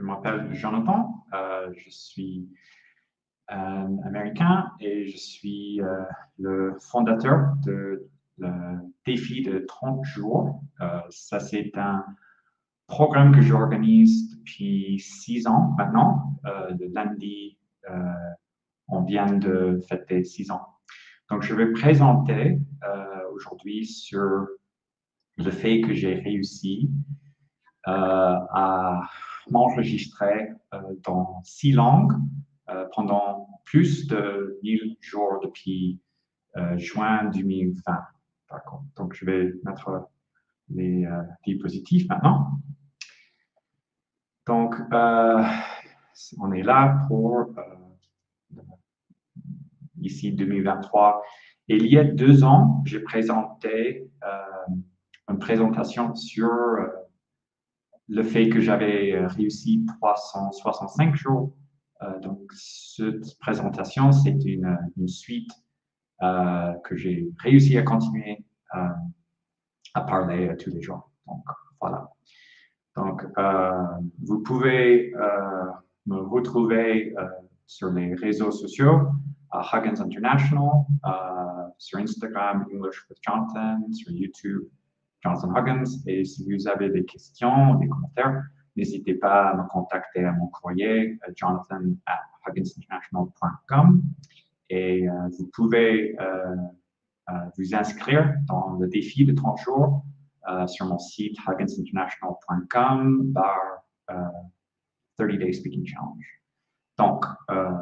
m'appelle Jonathan, je suis américain et je suis le fondateur de le défi de 30 jours. Ça, c'est un programme que j'organise depuis 6 ans maintenant. Le lundi, on vient de fêter 6 ans. Donc, je vais présenter aujourd'hui sur le fait que j'ai réussi à m'enregistrer dans 6 langues pendant plus de 1000 jours depuis juin 2020. D'accord. Donc, je vais mettre les diapositives maintenant. Donc, on est là pour ici 2023. Et il y a 2 ans, j'ai présenté une présentation sur le fait que j'avais réussi 365 jours. Donc, cette présentation, c'est une suite que j'ai réussi à continuer à parler tous les jours. Donc, voilà. Donc, vous pouvez me retrouver sur les réseaux sociaux, Huggins International, sur Instagram, English with Jonathan, sur YouTube, Jonathan Huggins. Et si vous avez des questions ou des commentaires, n'hésitez pas à me contacter à mon courrier, jonathan@hugginsinternational.com. Et vous pouvez vous inscrire dans le défi de 30 jours sur mon site hugginsinternational.com/30 Day Speaking Challenge. Donc,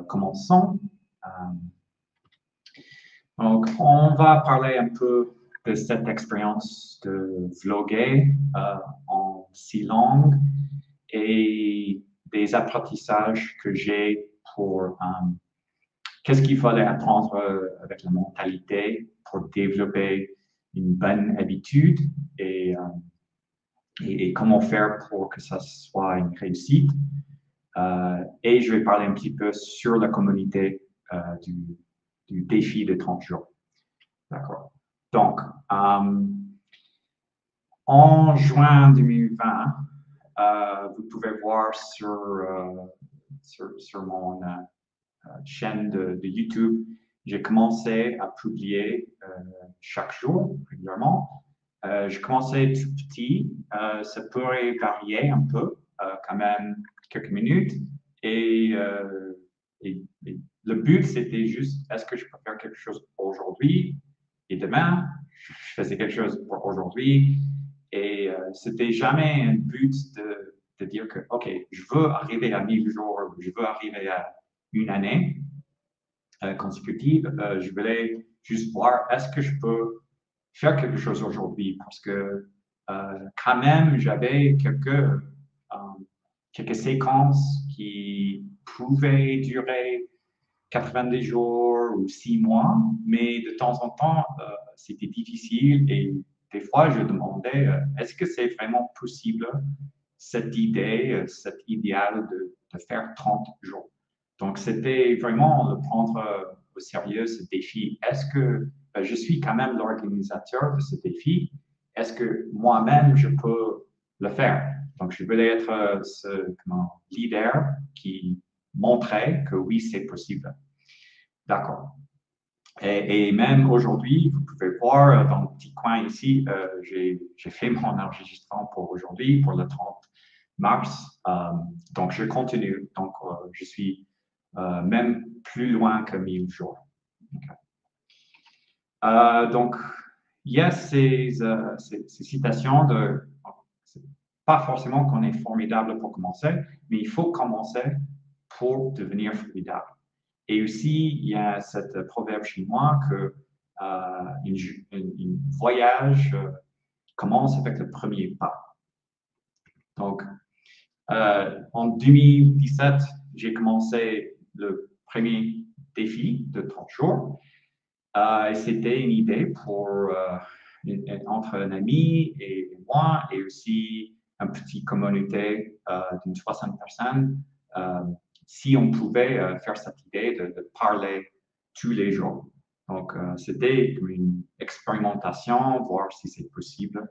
commençons. Donc, on va parler un peu de cette expérience de vlogger en 6 langues et des apprentissages que j'ai pour qu'est-ce qu'il fallait apprendre avec la mentalité pour développer une bonne habitude et comment faire pour que ça soit une réussite. Et je vais parler un petit peu sur la communauté du défi de 30 jours. D'accord. Donc, en juin 2020, vous pouvez voir sur mon chaîne de YouTube, j'ai commencé à publier chaque jour, régulièrement. Je commençais tout petit, ça pourrait varier un peu, quand même quelques minutes. Et le but, c'était juste, est-ce que je peux faire quelque chose aujourd'hui? Et demain, je faisais quelque chose pour aujourd'hui. Et c'était jamais un but de dire que, OK, je veux arriver à 1000 jours, je veux arriver à une année consécutive. Je voulais juste voir, est-ce que je peux faire quelque chose aujourd'hui? Parce que quand même, j'avais quelques séquences qui pouvaient durer 90 jours ou 6 mois, mais de temps en temps, c'était difficile et des fois, je demandais, est-ce que c'est vraiment possible, cette idée, cet idéal de faire 30 jours? Donc, c'était vraiment de prendre au sérieux ce défi. Est-ce que je suis quand même l'organisateur de ce défi? Est-ce que moi-même, je peux le faire? Donc, je voulais être ce leader qui montrait que oui, c'est possible. D'accord. Et même aujourd'hui, vous pouvez voir dans le petit coin ici, j'ai fait mon enregistrement pour aujourd'hui, pour le 30 mars. Donc, je continue. Donc, je suis même plus loin que 1000 jours. Okay. Donc, il y a ces citations de... C'est pas forcément qu'on est formidable pour commencer, mais il faut commencer pour devenir formidable. Et aussi, il y a cette proverbe chinois que un voyage commence avec le premier pas. Donc, en 2017, j'ai commencé le premier défi de 30 jours. Et c'était une idée entre un ami et moi, et aussi une petite communauté d'une 60 personnes, si on pouvait faire cette idée de parler tous les jours. Donc, c'était une expérimentation, voir si c'est possible.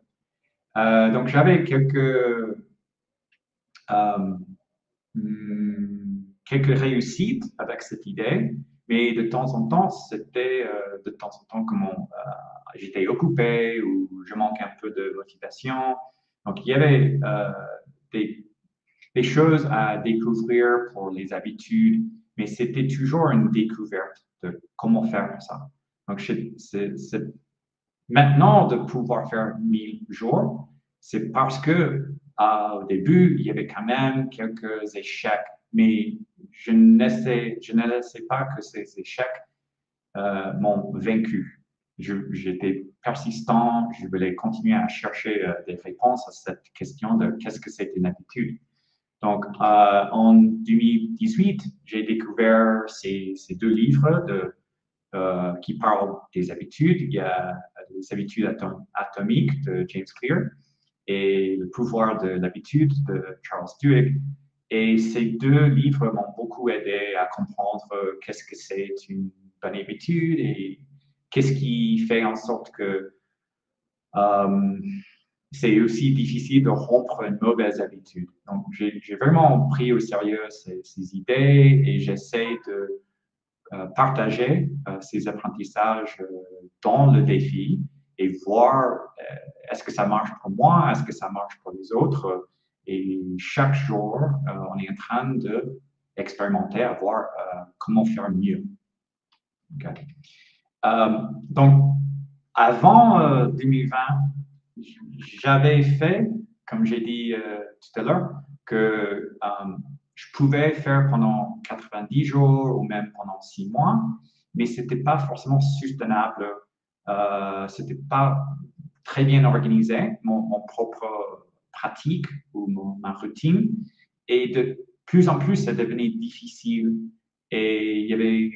Donc, j'avais quelques quelques réussites avec cette idée, mais de temps en temps, c'était de temps en temps comment j'étais occupé ou je manquais un peu de motivation. Donc, il y avait des, des choses à découvrir pour les habitudes, mais c'était toujours une découverte de comment faire ça. Donc, maintenant de pouvoir faire 1000 jours, c'est parce que au début, il y avait quand même quelques échecs, mais je ne laissais pas que ces échecs m'ont vaincu. J'étais persistant, je voulais continuer à chercher des réponses à cette question de qu'est-ce que c'est une habitude. Donc, en 2018, j'ai découvert ces deux livres qui parlent des habitudes. Il y a les habitudes atomiques de James Clear et le pouvoir de l'habitude de Charles Duhigg. Et ces deux livres m'ont beaucoup aidé à comprendre qu'est-ce que c'est une bonne habitude et qu'est-ce qui fait en sorte que euh, c'est aussi difficile de rompre une mauvaise habitude. Donc, j'ai vraiment pris au sérieux ces idées et j'essaie de partager ces apprentissages dans le défi et voir est-ce que ça marche pour moi, est-ce que ça marche pour les autres. Et chaque jour, on est en train d'expérimenter à voir comment faire mieux. Okay. Donc, avant 2020, j'avais fait, comme j'ai dit tout à l'heure, que je pouvais faire pendant 90 jours ou même pendant 6 mois, mais ce n'était pas forcément soutenable. Ce n'était pas très bien organisé, mon propre pratique ou ma routine. Et de plus en plus, ça devenait difficile. Et il y avait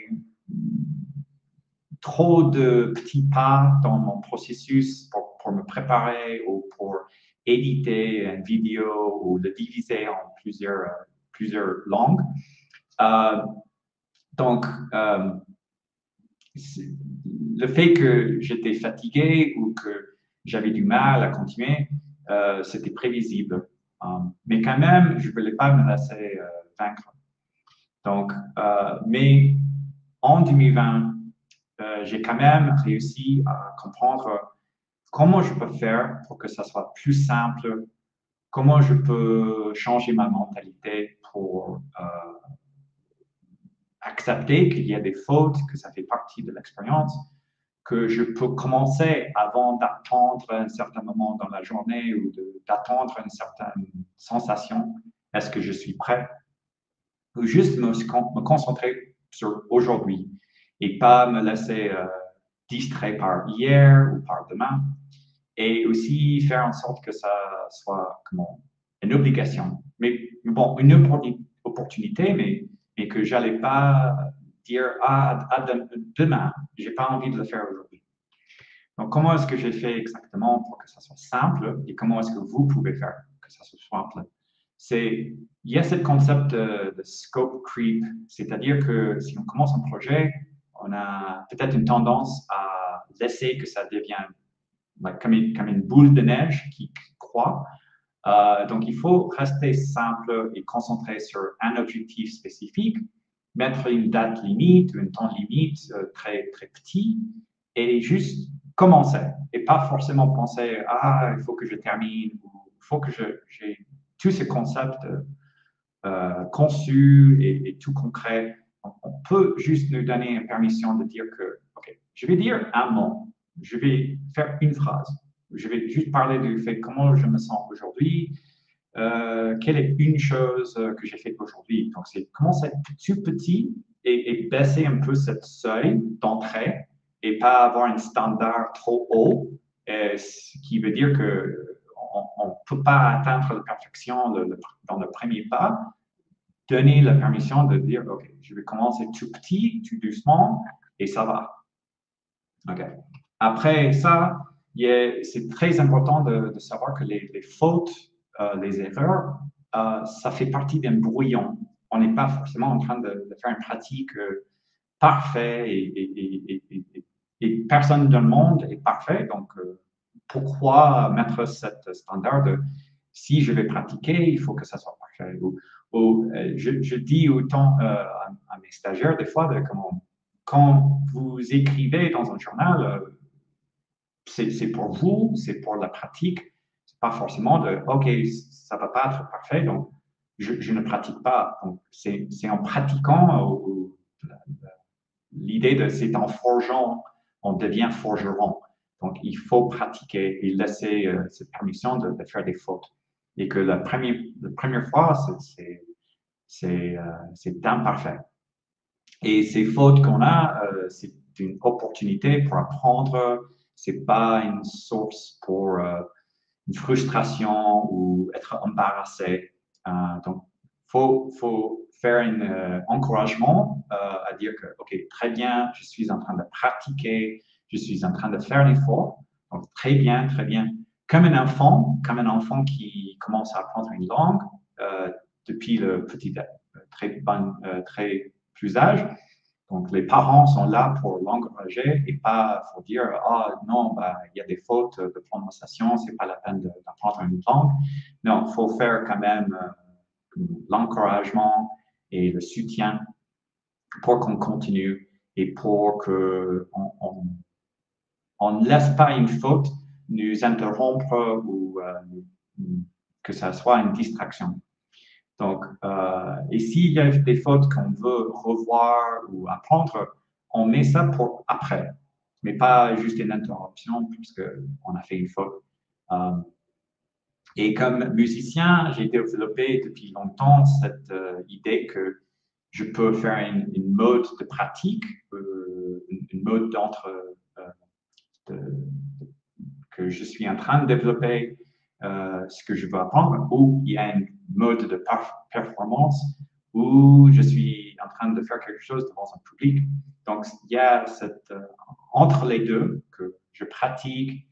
trop de petits pas dans mon processus pour me préparer ou pour éditer une vidéo ou le diviser en plusieurs langues. Euh, donc, le fait que j'étais fatigué ou que j'avais du mal à continuer, c'était prévisible. Mais quand même, je ne voulais pas me laisser vaincre. Donc, mais en 2020, j'ai quand même réussi à comprendre comment je peux faire pour que ça soit plus simple, comment je peux changer ma mentalité pour accepter qu'il y a des fautes, que ça fait partie de l'expérience, que je peux commencer avant d'attendre un certain moment dans la journée ou d'attendre une certaine sensation. Est-ce que je suis prêt? Ou juste me concentrer sur aujourd'hui et pas me laisser distrait par hier ou par demain. Et aussi faire en sorte que ça soit comment, une obligation. Mais bon, une opportunité, mais que j'allais pas dire demain, j'ai pas envie de le faire aujourd'hui. Donc, comment est-ce que j'ai fait exactement pour que ça soit simple et comment est-ce que vous pouvez faire que ça soit simple? Il y a ce concept de scope creep, c'est-à-dire que si on commence un projet, on a peut-être une tendance à laisser que ça devienne comme une boule de neige qui croît. Donc, il faut rester simple et concentré sur un objectif spécifique, mettre une date limite, un temps limite très, très petit et juste commencer et pas forcément penser il faut que je termine ou il faut que j'ai tous ces concepts conçus et tout concret. On peut juste nous donner une permission de dire que, OK, je vais dire un mot, je vais faire une phrase, je vais juste parler du fait comment je me sens aujourd'hui, quelle est une chose que j'ai faite aujourd'hui. Donc, c'est commencer tout petit et baisser un peu cette seuil d'entrée et pas avoir un standard trop haut, ce qui veut dire qu'on ne peut pas atteindre la perfection dans le premier pas. Donner la permission de dire, OK, je vais commencer tout petit, tout doucement, et ça va. OK. Après ça, c'est très important de savoir que les fautes, les erreurs, ça fait partie d'un brouillon. On n'est pas forcément en train de faire une pratique parfaite et personne dans le monde est parfait. Donc, pourquoi mettre cet standard de si je vais pratiquer, il faut que ça soit parfait? Je dis autant à mes stagiaires des fois, quand vous écrivez dans un journal, c'est pour vous, c'est pour la pratique. C'est pas forcément de, OK, ça va pas être parfait, donc je ne pratique pas. Donc, c'est en pratiquant, l'idée de c'est en forgeant, on devient forgeron. Donc, il faut pratiquer et laisser cette permission de faire des fautes. Et que la première fois, c'est imparfait. Et ces fautes qu'on a, c'est une opportunité pour apprendre. C'est pas une source pour une frustration ou être embarrassé. Donc, faut faire un encouragement à dire que, OK, très bien, je suis en train de pratiquer, je suis en train de faire l'effort. Donc, très bien, très bien. Comme un enfant qui commence à apprendre une langue depuis le très plus âge. Donc, les parents sont là pour l'encourager et pas pour dire ah non, bah, il y a des fautes de prononciation, c'est pas la peine d'apprendre une langue. Non, il faut faire quand même l'encouragement et le soutien pour qu'on continue et pour qu'on ne laisse pas une faute nous interrompre ou que ça soit une distraction. Donc, et s'il y a des fautes qu'on veut revoir ou apprendre, on met ça pour après, mais pas juste une interruption puisqu'on a fait une faute. Et comme musicien, j'ai développé depuis longtemps cette idée que je peux faire une mode de pratique, une mode que je suis en train de développer ce que je veux apprendre, ou il y a une mode de performance où je suis en train de faire quelque chose devant un public. Donc, il y a entre les deux que je pratique,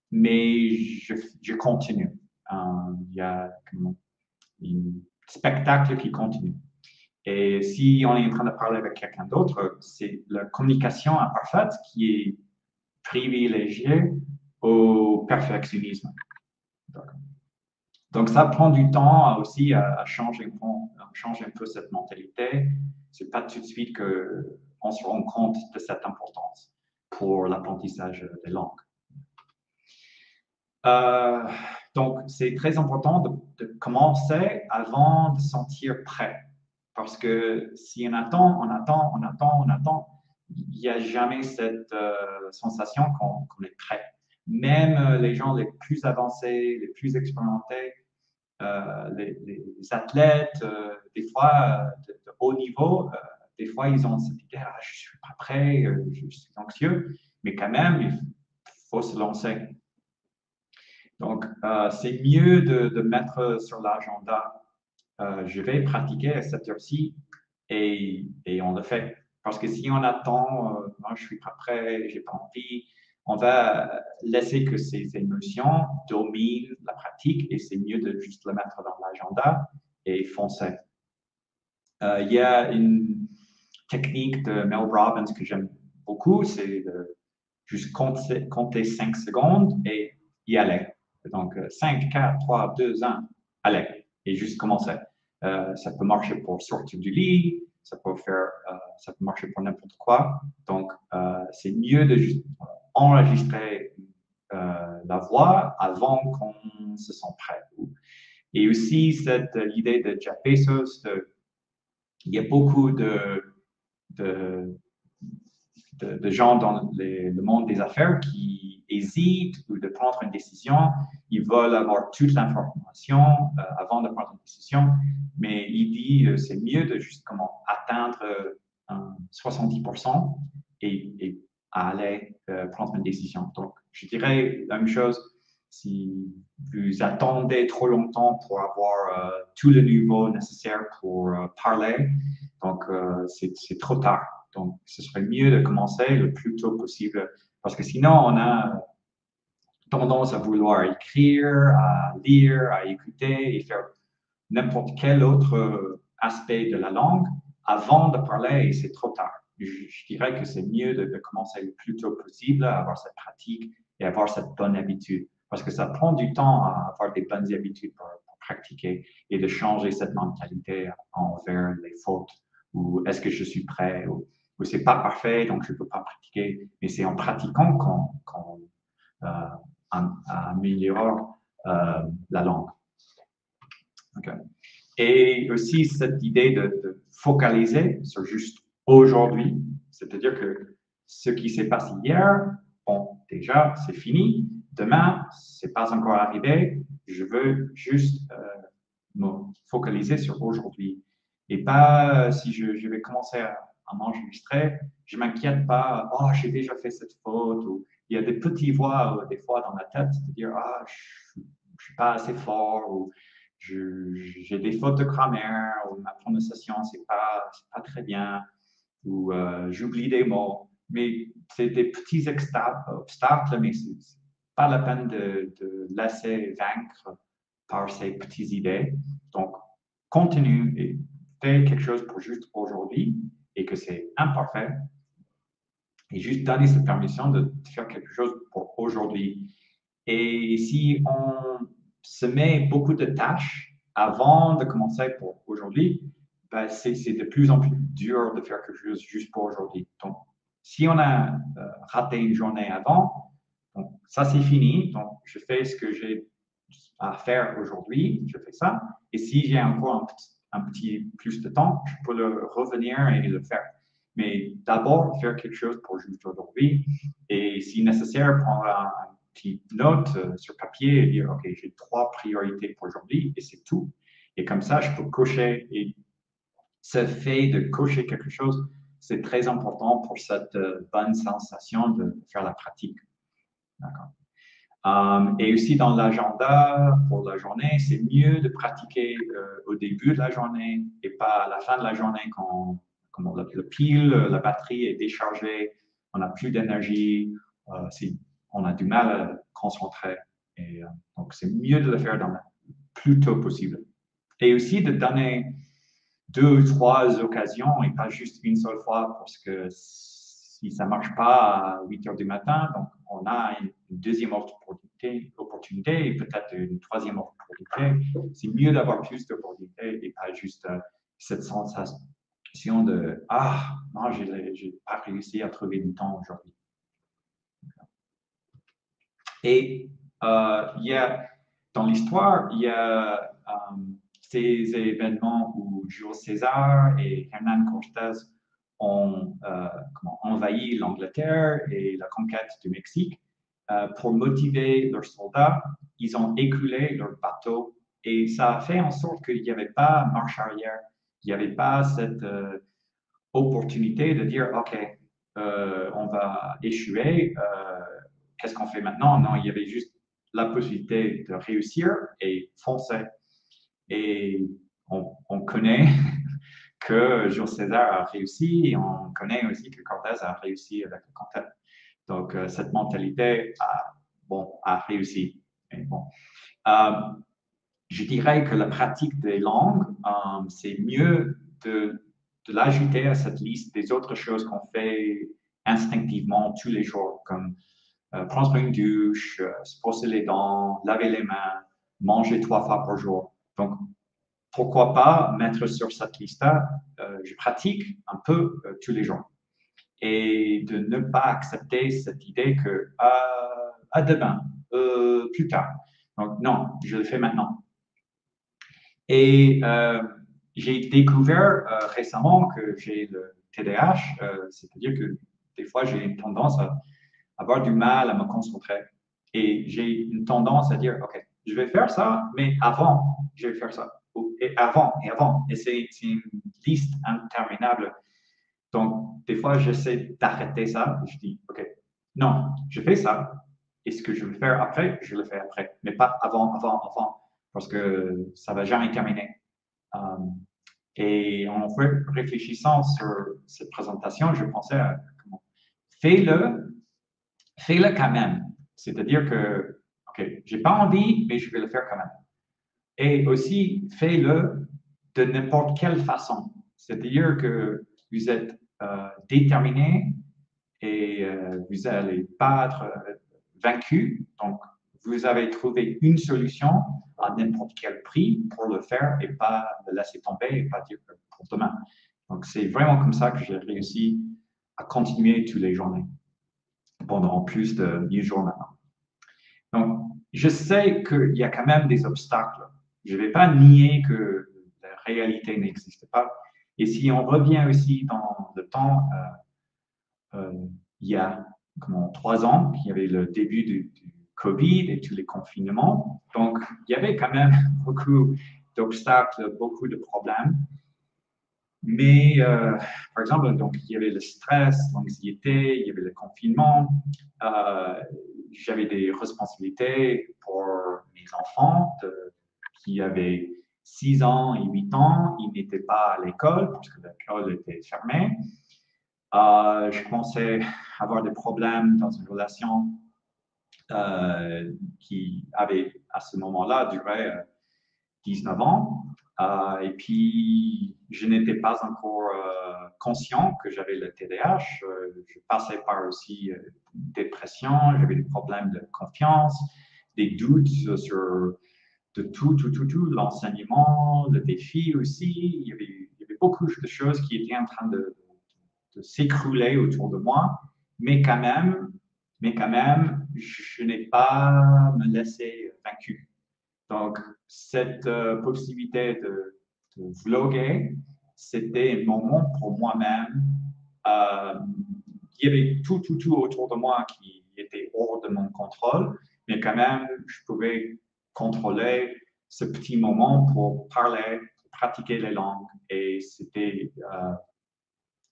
mais je continue. Il y a un spectacle qui continue. Et si on est en train de parler avec quelqu'un d'autre, c'est la communication imparfaite qui est privilégiée au perfectionnisme. Donc, ça prend du temps aussi à changer un peu cette mentalité. Ce n'est pas tout de suite qu'on se rend compte de cette importance pour l'apprentissage des langues. Donc, c'est très important de commencer avant de se sentir prêt. Parce que si on attend, il n'y a jamais cette sensation qu'on est prêt. Même les gens les plus avancés, les plus expérimentés, les athlètes, des fois de haut niveau, des fois ils ont cette idée, ah, je ne suis pas prêt, je suis anxieux, mais quand même, il faut se lancer. Donc, c'est mieux de mettre sur l'agenda, je vais pratiquer à cette heure-ci et on le fait. Parce que si on attend, non, je ne suis pas prêt, je n'ai pas envie, on va laisser que ces émotions dominent la pratique et c'est mieux de juste le mettre dans l'agenda et foncer. Il y a une technique de Mel Robbins que j'aime beaucoup, c'est de juste compter 5 secondes et y aller. Donc, 5, 4, 3, 2, 1, allez, et juste commencer. Ça peut marcher pour sortir du lit, ça peut marcher pour n'importe quoi. Donc, c'est mieux de juste enregistrer la voix avant qu'on se sent prêt. Et aussi, cette idée de Jeff Bezos, il y a beaucoup de gens dans le monde des affaires qui hésitent ou de prendre une décision. Ils veulent avoir toute l'information avant de prendre une décision, mais il dit c'est mieux de juste atteindre 70% et aller prendre une décision. Donc, je dirais la même chose. Si vous attendez trop longtemps pour avoir tout le niveau nécessaire pour parler, donc c'est trop tard. Donc, ce serait mieux de commencer le plus tôt possible parce que sinon, on a tendance à vouloir écrire, à lire, à écouter et faire n'importe quel autre aspect de la langue avant de parler et c'est trop tard. Je dirais que c'est mieux de commencer le plus tôt possible à avoir cette pratique et avoir cette bonne habitude parce que ça prend du temps à avoir des bonnes habitudes pour pratiquer et de changer cette mentalité envers les fautes, ou est-ce que je suis prêt, ou c'est pas parfait, donc je peux pas pratiquer, mais c'est en pratiquant qu'on améliore la langue. Okay. Et aussi cette idée de focaliser sur juste aujourd'hui, c'est-à-dire que ce qui s'est passé hier, bon, déjà, c'est fini. Demain, c'est pas encore arrivé. Je veux juste me focaliser sur aujourd'hui. Et pas, si je vais commencer à m'enregistrer, je m'inquiète pas, oh, j'ai déjà fait cette faute, ou il y a des petites voix, des fois, dans la tête, c'est-à-dire, ah, je suis pas assez fort, ou j'ai des fautes de grammaire, ou ma prononciation, c'est pas très bien, ou j'oublie des mots. Mais c'est des petits obstacles, mais c'est pas la peine de laisser vaincre par ces petites idées. Donc, continue et fais quelque chose pour juste aujourd'hui et que c'est imparfait. Et juste donner cette permission de faire quelque chose pour aujourd'hui. Et si on se met beaucoup de tâches avant de commencer pour aujourd'hui, ben c'est de plus en plus dur de faire quelque chose juste pour aujourd'hui. Donc, si on a raté une journée avant, donc ça c'est fini. Donc, je fais ce que j'ai à faire aujourd'hui, je fais ça. Et si j'ai encore un petit plus de temps, je peux le revenir et le faire. Mais d'abord, faire quelque chose pour juste aujourd'hui. Et si nécessaire, prendre un petite note sur papier et dire, OK, j'ai 3 priorités pour aujourd'hui et c'est tout. Et comme ça, je peux cocher. Et ce fait de cocher quelque chose, c'est très important pour cette bonne sensation de faire la pratique. D'accord. Et aussi dans l'agenda pour la journée, c'est mieux de pratiquer au début de la journée et pas à la fin de la journée quand le pile, la batterie est déchargée, on n'a plus d'énergie, on a du mal à concentrer. Et, donc, c'est mieux de le faire le plus tôt possible. Et aussi de donner 2 ou 3 occasions et pas juste une seule fois parce que si ça ne marche pas à 8 heures du matin, donc on a une deuxième opportunité et peut-être une troisième opportunité. C'est mieux d'avoir plus d'opportunités et pas juste cette sensation de « Ah, non, je n'ai pas réussi à trouver du temps aujourd'hui. » Et dans l'histoire, il y a ces événements où Jules César et Hernán Cortés ont envahi l'Angleterre et la conquête du Mexique. Pour motiver leurs soldats, ils ont écoulé leurs bateaux et ça a fait en sorte qu'il n'y avait pas marche arrière. Il n'y avait pas cette opportunité de dire, OK, on va échouer, qu'est-ce qu'on fait maintenant? Non, il y avait juste la possibilité de réussir et foncer. Et on connaît que Jules César a réussi et on connaît aussi que Cortés a réussi avec la conquête. Donc, cette mentalité a réussi. Et bon. Je dirais que la pratique des langues, c'est mieux de l'ajouter à cette liste des autres choses qu'on fait instinctivement tous les jours, comme prendre une douche, se brosser les dents, laver les mains, manger 3 fois par jour. Donc, pourquoi pas mettre sur cette liste-là, je pratique un peu tous les jours. Et de ne pas accepter cette idée que à demain, plus tard. Donc, non, je le fais maintenant. Et j'ai découvert récemment que j'ai le TDAH, c'est-à-dire que des fois, j'ai une tendance à avoir du mal à me concentrer. Et j'ai une tendance à dire, OK, je vais faire ça, mais avant, je vais faire ça. Et avant, et avant. Et c'est une liste interminable. Donc, des fois, j'essaie d'arrêter ça. Et je dis, OK, non, je fais ça. Et ce que je vais faire après, je le fais après. Mais pas avant. Parce que ça ne va jamais terminer. Et en réfléchissant sur cette présentation, je pensais à fais-le quand même. C'est-à-dire que, OK, j'ai pas envie, mais je vais le faire quand même. Et aussi, fais-le de n'importe quelle façon. C'est-à-dire que vous êtes déterminé et vous allez pas être vaincu. Donc, vous avez trouvé une solution à n'importe quel prix pour le faire et pas le laisser tomber et pas dire pour demain. Donc, c'est vraiment comme ça que j'ai réussi à continuer toutes les journées pendant plus de 10 jours maintenant. Donc, je sais qu'il y a quand même des obstacles. Je ne vais pas nier que la réalité n'existe pas. Et si on revient aussi dans le temps, il y a 3 ans, il y avait le début du Covid et tous les confinements. Donc, il y avait quand même beaucoup d'obstacles, beaucoup de problèmes. Mais, par exemple, donc, il y avait le stress, l'anxiété, il y avait le confinement. J'avais des responsabilités pour mes enfants qui avaient 6 ans et 8 ans. Ils n'étaient pas à l'école parce que l'école était fermée. Je commençais à avoir des problèmes dans une relation qui avait à ce moment-là duré 19 ans. Et puis, je n'étais pas encore conscient que j'avais le TDAH. Je passais par aussi dépression, j'avais des problèmes de confiance, des doutes sur de tout, l'enseignement, le défi aussi. Il y avait beaucoup de choses qui étaient en train de s'écrouler autour de moi, mais quand même, je n'ai pas me laissé vaincu. Donc, cette possibilité de vlogger, c'était un moment pour moi-même. Il y avait tout autour de moi qui était hors de mon contrôle, mais quand même, je pouvais contrôler ce petit moment pour parler, pour pratiquer les langues. Et c'était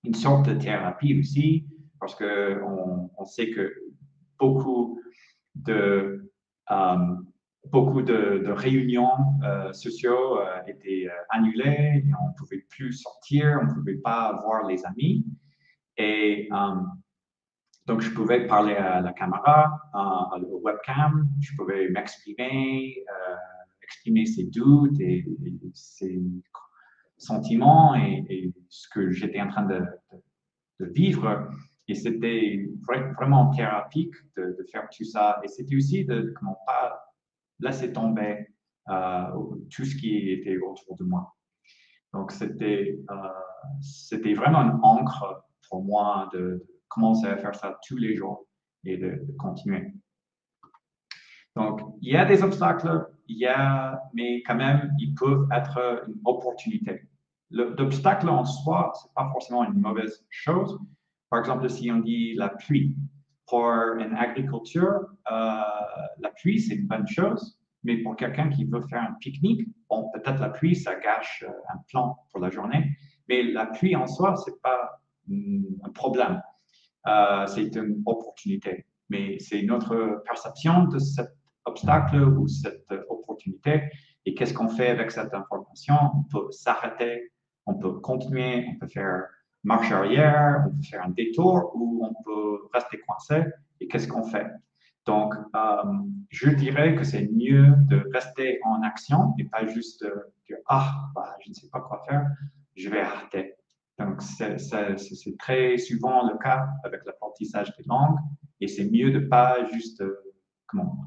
une sorte de thérapie aussi, parce qu'on sait que beaucoup de, réunions sociaux étaient annulées, on ne pouvait plus sortir, on ne pouvait pas voir les amis. Et donc, je pouvais parler à la caméra, à la webcam, je pouvais m'exprimer, exprimer ses doutes et ses sentiments et ce que j'étais en train de vivre. Et c'était vraiment thérapique de faire tout ça. Et c'était aussi de comment pas laisser tomber tout ce qui était autour de moi. Donc, c'était vraiment une encre pour moi de commencer à faire ça tous les jours et de continuer. Donc, il y a des obstacles, mais quand même, ils peuvent être une opportunité. L'obstacle en soi, ce n'est pas forcément une mauvaise chose. Par exemple, si on dit la pluie, pour une agriculture, la pluie, c'est une bonne chose, mais pour quelqu'un qui veut faire un pique-nique, bon, peut-être la pluie, ça gâche un plan pour la journée, mais la pluie en soi, ce n'est pas un problème. C'est une opportunité, mais c'est notre perception de cet obstacle ou cette opportunité. Et qu'est-ce qu'on fait avec cette information? On peut s'arrêter, on peut continuer, on peut faire marche arrière, on peut faire un détour ou on peut rester coincé. Et qu'est-ce qu'on fait? Donc, je dirais que c'est mieux de rester en action et pas juste dire « Ah, je ne sais pas quoi faire, je vais arrêter ». Donc, c'est très souvent le cas avec l'apprentissage des langues et c'est mieux de ne pas juste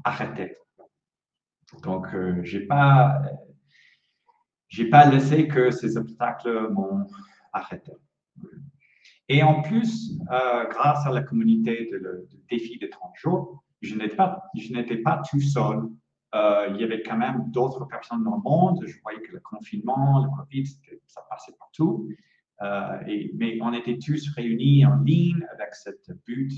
arrêter. Donc, je n'ai pas laissé que ces obstacles m'ont arrêté. Et en plus, grâce à la communauté de défi de 30 jours, je n'étais pas tout seul. Il y avait quand même d'autres personnes dans le monde. Je voyais que le confinement, le Covid, ça passait partout. Mais on était tous réunis en ligne avec cet but,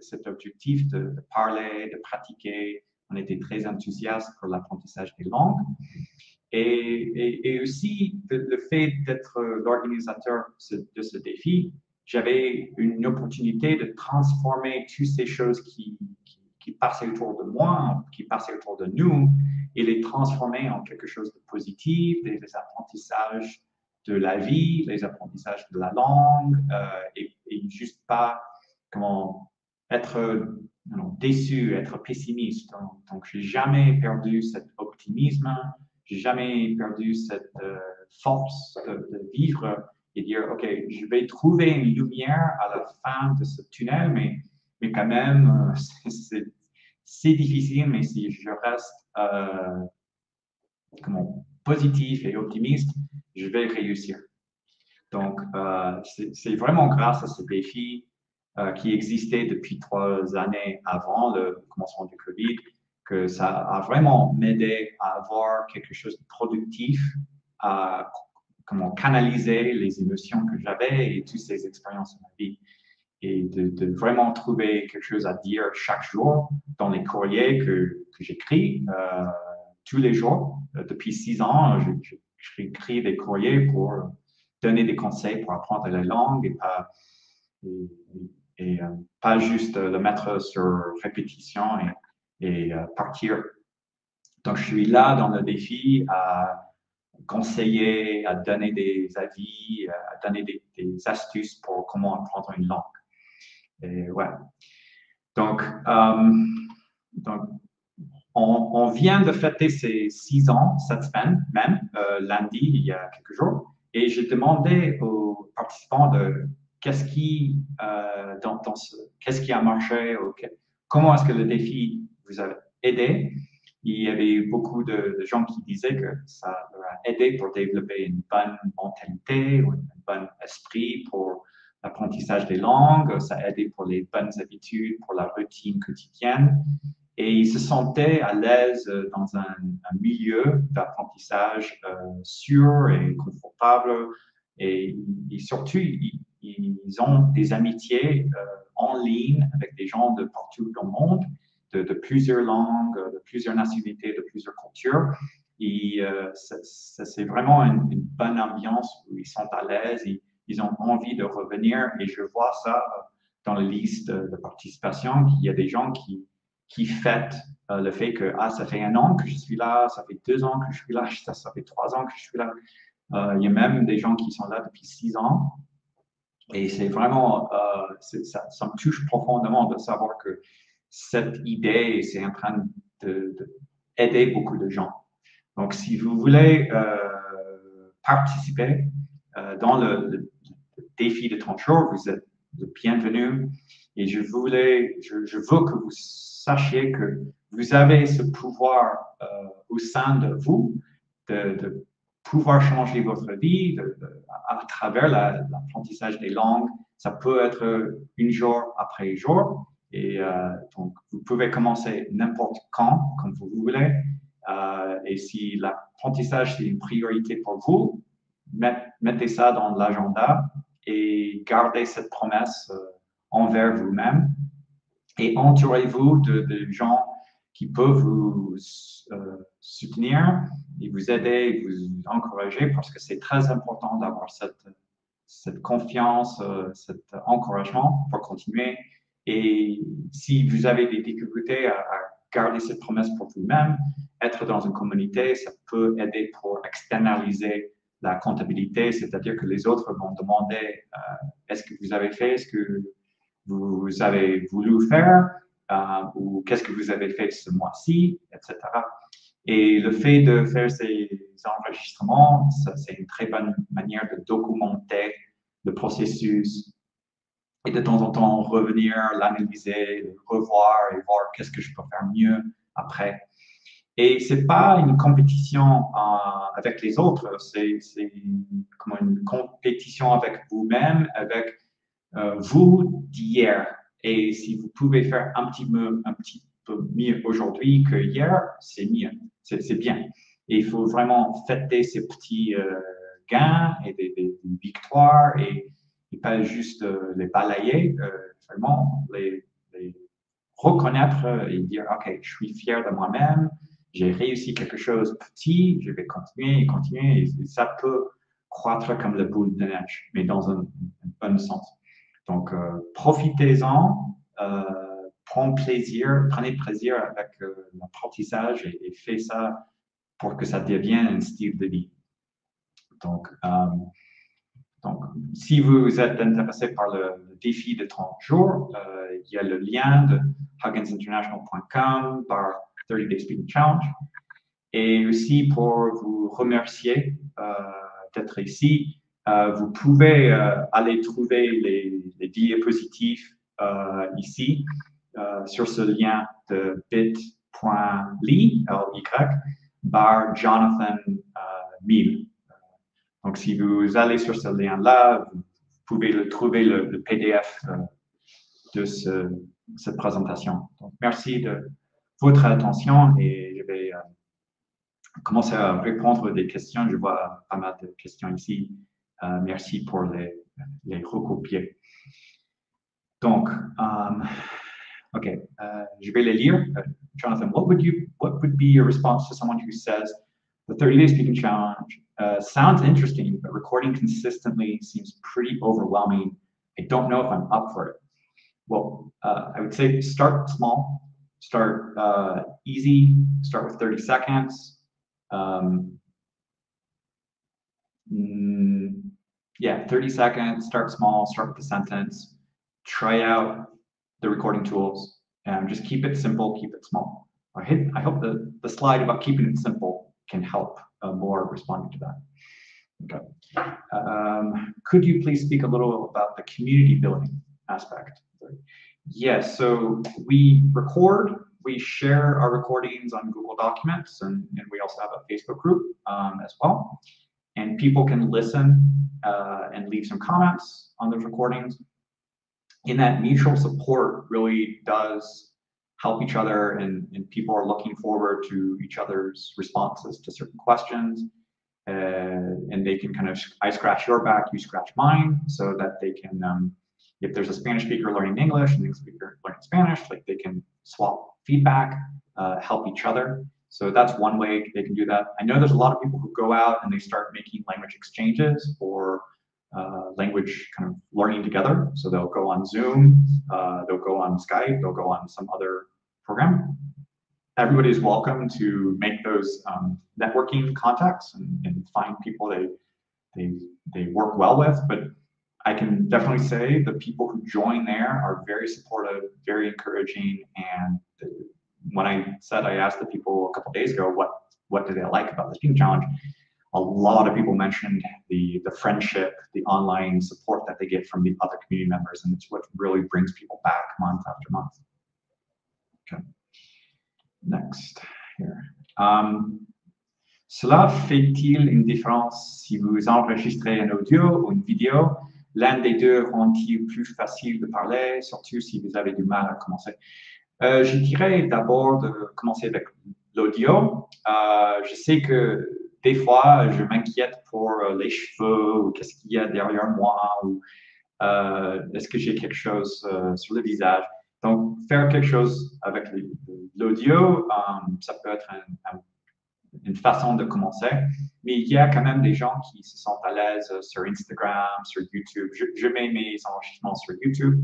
cet objectif de parler, de pratiquer. On était très enthousiastes pour l'apprentissage des langues. Et aussi, le fait d'être l'organisateur de ce défi, j'avais une opportunité de transformer toutes ces choses qui passaient autour de moi, qui passaient autour de nous, et les transformer en quelque chose de positif, des apprentissages de la vie, les apprentissages de la langue, et juste pas être déçu, être pessimiste. Donc, je n'ai jamais perdu cet optimisme, je n'ai jamais perdu cette force de vivre et dire, OK, je vais trouver une lumière à la fin de ce tunnel, mais quand même, c'est difficile, mais si je reste positif et optimiste, je vais réussir. Donc, c'est vraiment grâce à ce défi qui existait depuis 3 années avant le commencement du Covid que ça a vraiment m'aidé à avoir quelque chose de productif, à canaliser les émotions que j'avais et toutes ces expériences de ma vie. Et de vraiment trouver quelque chose à dire chaque jour dans les courriers que j'écris tous les jours. Depuis 6 ans, j'écris des courriers pour donner des conseils pour apprendre la langue et pas juste le mettre sur répétition et partir. Donc, je suis là dans le défi à conseiller, à donner des avis, à donner des astuces pour comment apprendre une langue. Et ouais. Donc, on vient de fêter ces 6 ans cette semaine même, lundi, il y a quelques jours, et j'ai demandé aux participants de qu'est-ce qui a marché, comment est-ce que le défi vous a aidé. Il y avait eu beaucoup de gens qui disaient que ça leur a aidé pour développer une bonne mentalité ou un bon esprit pour l'apprentissage des langues, ça a aidé pour les bonnes habitudes, pour la routine quotidienne. Et ils se sentaient à l'aise dans un milieu d'apprentissage sûr et confortable. Et surtout, ils ont des amitiés en ligne avec des gens de partout dans le monde, de plusieurs langues, de plusieurs nationalités, de plusieurs cultures. Et c'est vraiment une bonne ambiance où ils sont à l'aise, ils ont envie de revenir. Et je vois ça dans la liste de participation, qu'il y a des gens qui fêtent le fait que ça fait 1 an que je suis là, ça fait 2 ans que je suis là, ça fait 3 ans que je suis là. Il y a même des gens qui sont là depuis 6 ans. Et c'est vraiment, ça me touche profondément de savoir que cette idée, c'est en train d'aider beaucoup de gens. Donc, si vous voulez participer dans le défi de 30 jours, vous êtes le bienvenu. Et je veux que vous sachiez que vous avez ce pouvoir au sein de vous de pouvoir changer votre vie à travers l'apprentissage des langues. Ça peut être une jour après jour. Et donc, vous pouvez commencer n'importe quand, comme vous voulez. Et si l'apprentissage c'est une priorité pour vous, mettez ça dans l'agenda et gardez cette promesse envers vous-même. Et entourez-vous de gens qui peuvent vous soutenir et vous aider, vous encourager, parce que c'est très important d'avoir cette confiance, cet encouragement pour continuer. Et si vous avez des difficultés à garder cette promesse pour vous-même, être dans une communauté, ça peut aider pour externaliser la comptabilité, c'est-à-dire que les autres vont demander est-ce que vous avez fait ce que vous avez voulu faire ou qu'est-ce que vous avez fait ce mois-ci, etc. Et le fait de faire ces enregistrements, c'est une très bonne manière de documenter le processus et de temps en temps revenir, l'analyser, revoir et voir qu'est-ce que je peux faire mieux après. Et c'est pas une compétition avec les autres, c'est comme une compétition avec vous-même, avec vous d'hier. Et si vous pouvez faire un petit peu mieux aujourd'hui que hier, c'est mieux, c'est bien. Et il faut vraiment fêter ces petits gains et des victoires et pas juste les balayer, vraiment les reconnaître et dire, OK, je suis fier de moi-même, j'ai réussi quelque chose petit, je vais continuer et continuer. Et ça peut croître comme la boule de neige, mais dans un bon sens. Donc, profitez-en, prenez plaisir avec l'apprentissage et faites ça pour que ça devienne un style de vie. Donc, si vous êtes intéressé par le défi de 30 jours, il y a le lien de hugginsinternational.com par 30 Day Speaking Challenge. Et aussi pour vous remercier d'être ici, vous pouvez aller trouver les diapositives ici. sur ce lien de bit.ly, / Jonathan 1000. Donc, si vous allez sur ce lien-là, vous pouvez trouver le PDF de cette présentation. Donc, merci de votre attention et je vais commencer à répondre des questions. Je vois pas mal de questions ici. Merci pour les recopier. Donc, OK, je vais les lire. Jonathan, what would be your response to someone who says the 30-day speaking challenge sounds interesting, but recording consistently seems pretty overwhelming. I don't know if I'm up for it. Well, I would say start small, start easy, start with 30 seconds. Yeah, 30 seconds, start small, start with the sentence, try out the recording tools, and just keep it simple, keep it small. I hope the slide about keeping it simple can help more responding to that. Okay. Could you please speak a little about the community building aspect? Yes, so we record, we share our recordings on Google Documents, and we also have a Facebook group as well. And people can listen and leave some comments on those recordings. And that mutual support really does help each other, and people are looking forward to each other's responses to certain questions. And they can kind of, I scratch your back, you scratch mine, so that they can, if there's a Spanish speaker learning English and an English speaker learning Spanish, like they can swap feedback, help each other. So that's one way they can do that. I know there's a lot of people who go out and they start making language exchanges or language kind of learning together. So they'll go on Zoom, they'll go on Skype, they'll go on some other program. Everybody is welcome to make those networking contacts and find people they work well with. But I can definitely say the people who join there are very supportive, very encouraging. And when I asked the people a couple days ago, what do they like about the speaking challenge? A lot of people mentioned the friendship, the online support that they get from the other community members, and it's what really brings people back month after month. Okay. Next, here. Cela fait-il une différence si vous enregistrez un audio ou une vidéo? L'un des deux rend-il plus facile de parler, surtout si vous avez du mal à commencer? Je dirais d'abord de commencer avec l'audio. Je sais que des fois, je m'inquiète pour les cheveux, ou qu'est-ce qu'il y a derrière moi, ou est-ce que j'ai quelque chose sur le visage. Donc, faire quelque chose avec l'audio, ça peut être une façon de commencer. Mais il y a quand même des gens qui se sentent à l'aise sur Instagram, sur YouTube. Je mets mes enregistrements sur YouTube,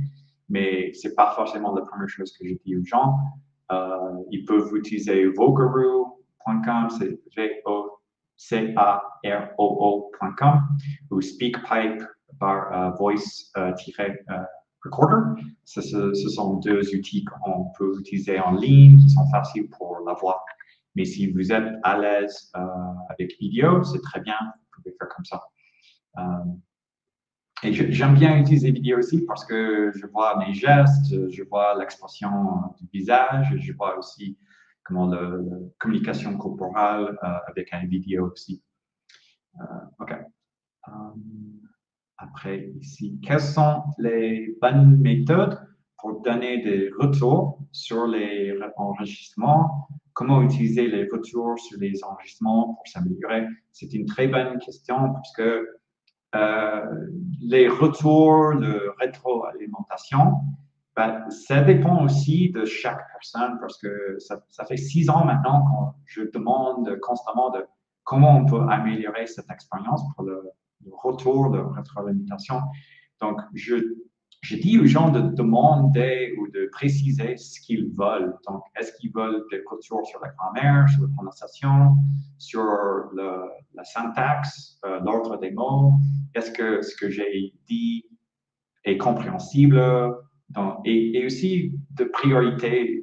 mais ce n'est pas forcément la première chose que je dis aux gens. Ils peuvent utiliser Vocaroo.com, c'est VOCAROO.com, ou SpeakPipe par voice-recorder. Ce sont deux outils qu'on peut utiliser en ligne, qui sont faciles pour la voix. Mais si vous êtes à l'aise avec vidéo, c'est très bien, vous pouvez faire comme ça. Et j'aime bien utiliser vidéo aussi parce que je vois mes gestes, je vois l'expression du visage, je vois aussi comment la communication corporelle avec une vidéo aussi. OK. Après, ici, quelles sont les bonnes méthodes pour donner des retours sur les enregistrements? Comment utiliser les retours sur les enregistrements pour s'améliorer? C'est une très bonne question parce que les retours, la rétroalimentation, ben, ça dépend aussi de chaque personne parce que ça fait 6 ans maintenant que je demande constamment de comment on peut améliorer cette expérience pour le retour de rétroalimentation. Donc, je dis aux gens de demander ou de préciser ce qu'ils veulent. Donc, est-ce qu'ils veulent des retours sur la grammaire, sur la prononciation, sur la syntaxe, l'ordre des mots? Est-ce que ce que j'ai dit est compréhensible? Donc, et aussi de prioriser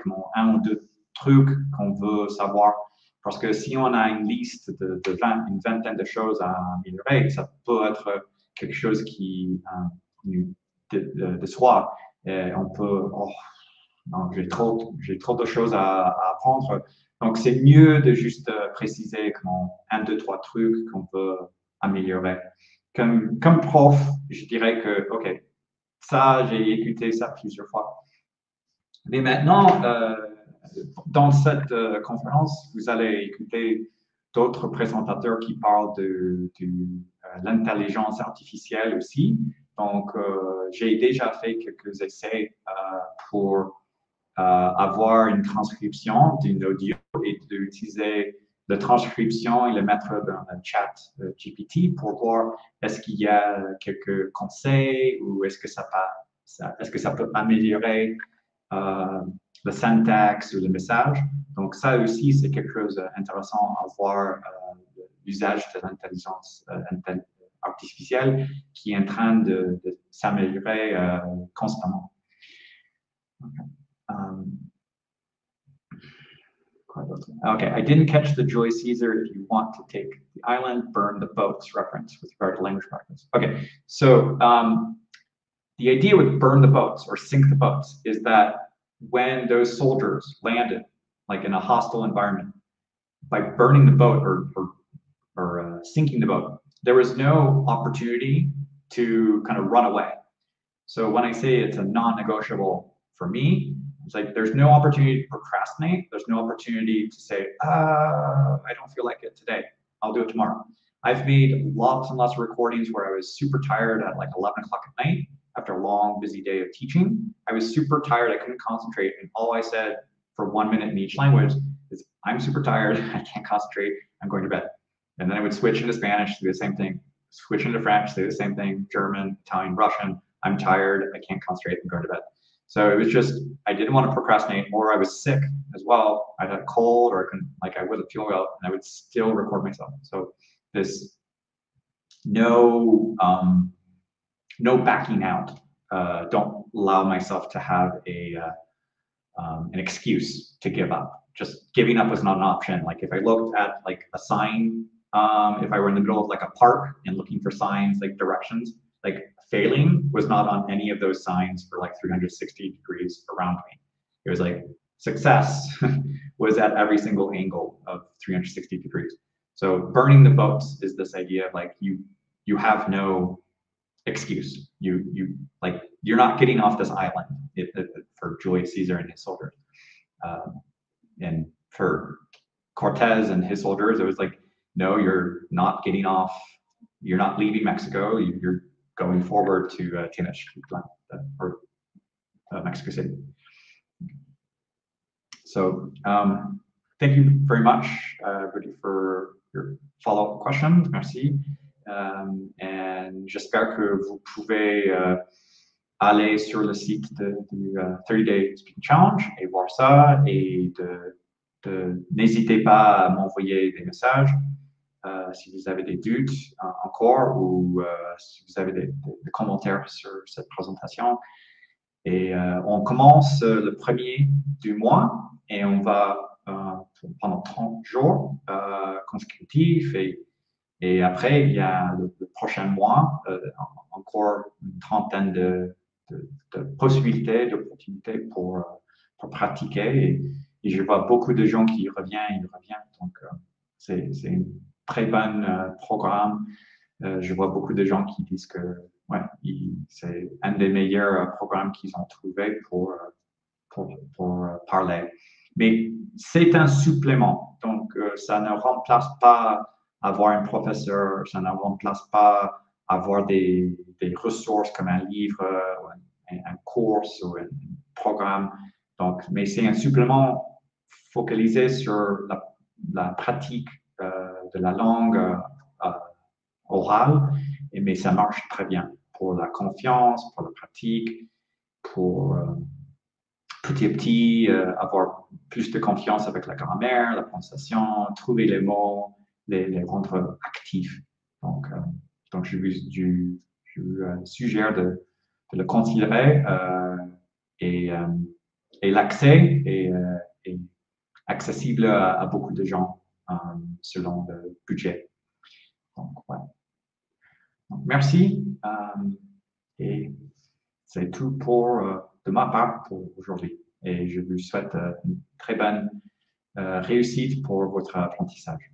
comme un ou deux trucs qu'on veut savoir. Parce que si on a une liste une vingtaine de choses à améliorer, ça peut être quelque chose qui de soi. Et on peut, oh, non, j'ai trop de choses à apprendre. Donc, c'est mieux de juste préciser comment un, deux, trois trucs qu'on peut améliorer. Comme prof, je dirais que, OK, ça, j'ai écouté ça plusieurs fois. Mais maintenant, dans cette conférence, vous allez écouter d'autres présentateurs qui parlent de l'intelligence artificielle aussi. Donc, j'ai déjà fait quelques essais pour avoir une transcription d'une audio et d'utiliser la transcription et le mettre dans un chat GPT pour voir est-ce qu'il y a quelques conseils ou est-ce que ça peut améliorer le syntaxe ou le message. Donc ça aussi, c'est quelque chose d'intéressant à voir l'usage de l'intelligence artificielle qui est en train de s'améliorer constamment. Okay, I didn't catch the Julius Caesar. If you want to take the island, burn the boats reference with regard to language practice. Okay, so the idea with burn the boats or sink the boats is that when those soldiers landed, like in a hostile environment, by burning the boat or sinking the boat, there was no opportunity to kind of run away. So when I say it's a non-negotiable for me, it's like there's no opportunity to procrastinate. There's no opportunity to say, I don't feel like it today. I'll do it tomorrow. I've made lots and lots of recordings where I was super tired at like 11 o'clock at night after a long, busy day of teaching. I was super tired. I couldn't concentrate. And all I said for 1 minute in each language is, I'm super tired. I can't concentrate. I'm going to bed. And then I would switch into Spanish, do the same thing. Switch into French, do the same thing. German, Italian, Russian. I'm tired. I can't concentrate. I'm going to bed. So it was just, I didn't want to procrastinate, or I was sick as well. I had a cold, or I wasn't feeling well, and I would still record myself. So this no backing out. Don't allow myself to have an excuse to give up. Just giving up was not an option. Like if I looked at like a sign, if I were in the middle of like a park and looking for signs, like directions, like failing was not on any of those signs for like 360 degrees around me. It was like success was at every single angle of 360 degrees. So burning the boats is this idea of like you have no excuse. You're not getting off this island for Julius Caesar and his soldiers. And for Cortez and his soldiers, it was like, no, you're not getting off. You're not leaving Mexico. You're going forward to Tenochtitlan or Mexico City. So thank you very much, everybody, for your follow-up questions. Merci. Et j'espère que vous pouvez aller sur le site du 30 Day Speaking Challenge et voir ça, et n'hésitez pas à m'envoyer des messages si vous avez des doutes encore, ou si vous avez des commentaires sur cette présentation. Et on commence le 1er du mois, et on va pendant 30 jours consécutifs, et après il y a le prochain mois encore une trentaine de possibilités, d'opportunités pour pratiquer, et je vois beaucoup de gens qui reviennent, donc c'est un très bon programme. Je vois beaucoup de gens qui disent que ouais, c'est un des meilleurs programmes qu'ils ont trouvé pour parler. Mais c'est un supplément, donc ça ne remplace pas avoir un professeur, ça ne remplace pas avoir des ressources comme un livre, un cours ou un programme. Donc, mais c'est un supplément focalisé sur la pratique de la langue orale, mais ça marche très bien pour la confiance, pour la pratique, pour petit à petit avoir plus de confiance avec la grammaire, la prononciation, trouver les mots, les rendre actifs. Donc je vous suggère de le considérer, et l'accès est accessible à beaucoup de gens selon le budget. Donc, ouais. Donc, merci, et c'est tout pour de ma part pour aujourd'hui. Et je vous souhaite une très bonne réussite pour votre apprentissage.